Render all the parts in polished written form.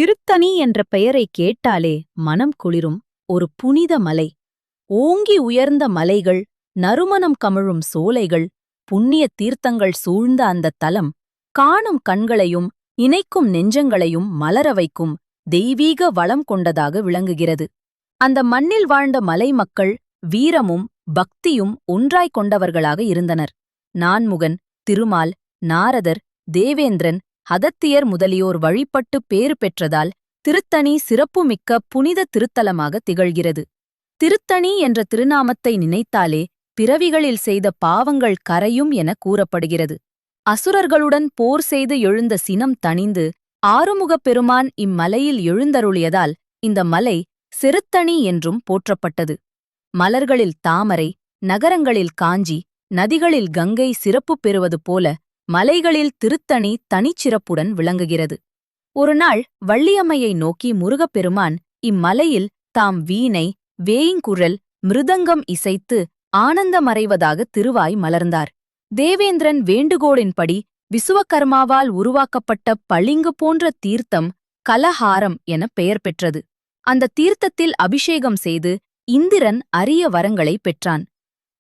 திருத்தணி என்ற பெயரை கேட்டாலே மனம் குளிரும் ஒரு புனித மலை. ஓங்கி உயர்ந்த மலைகள், நறுமணம் கமழும் சோலைகள், புண்ணிய தீர்த்தங்கள் சூழ்ந்த அந்தத் தலம், காணும் கண்களையும் இணைக்கும் நெஞ்சங்களையும் மலர வைக்கும் தெய்வீக வளம் கொண்டதாக விளங்குகிறது. அந்த மண்ணில் வாழ்ந்த மலை மக்கள் வீரமும் பக்தியும் ஒன்றாய்க் கொண்டவர்களாக இருந்தனர். நான்முகன், திருமால், நாரதர், தேவேந்திரன், அகத்தியர் முதலியோர் வழிபட்டு பேறு பெற்றதால் திருத்தணி சிறப்புமிக்க புனித திருத்தலமாக திகழ்கிறது. திருத்தணி என்ற திருநாமத்தை நினைத்தாலே பிறவிகளில் செய்த பாவங்கள் கரையும் என கூறப்படுகிறது. அசுரர்களுடன் போர் செய்து எழுந்த சினம் தணிந்து ஆறுமுகப் பெருமான் இம்மலையில் எழுந்தருளியதால் இந்த மலை சிறுத்தணி என்றும் போற்றப்பட்டது. மலர்களில் தாமரை, நகரங்களில் காஞ்சி, நதிகளில் கங்கை சிறப்பு பெறுவது போல மலைகளில் திருத்தணி தனிச்சிறப்புடன் விளங்குகிறது. ஒருநாள் வள்ளியம்மையை நோக்கி முருகப்பெருமான் இம்மலையில் தாம் வீணை, வேய்ங்குழல், மிருதங்கம் இசைத்து ஆனந்தமறைவதாக திருவாய் மலர்ந்தார். தேவேந்திரன் வேண்டுகோளின்படி விசுவகர்மாவால் உருவாக்கப்பட்ட பளிங்கு போன்ற தீர்த்தம் கலஹாரம் என பெயர் பெற்றது. அந்த தீர்த்தத்தில் அபிஷேகம் செய்து இந்திரன் அரிய வரங்களை பெற்றான்.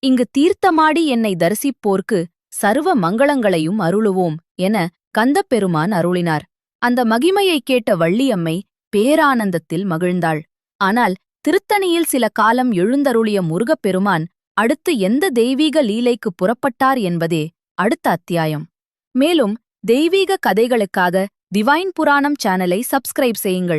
இங்கு தீர்த்தமாடி என்னை தரிசிப்போர்க்கு சர்வ மங்களங்களையும் அருளுவோம் என கந்தப்பெருமான் அருளினார். அந்த மகிமையைக் கேட்ட வள்ளியம்மை பேரானந்தத்தில் மகிழ்ந்தாள். ஆனால் திருத்தணியில் சில காலம் எழுந்தருளிய முருகப்பெருமான் அடுத்து எந்த தெய்வீக லீலைக்கு புறப்பட்டார் என்பதே அடுத்த அத்தியாயம். மேலும் தெய்வீக கதைகளுக்காக டிவைன் புராணம் சேனலை சப்ஸ்கிரைப் செய்யுங்கள்.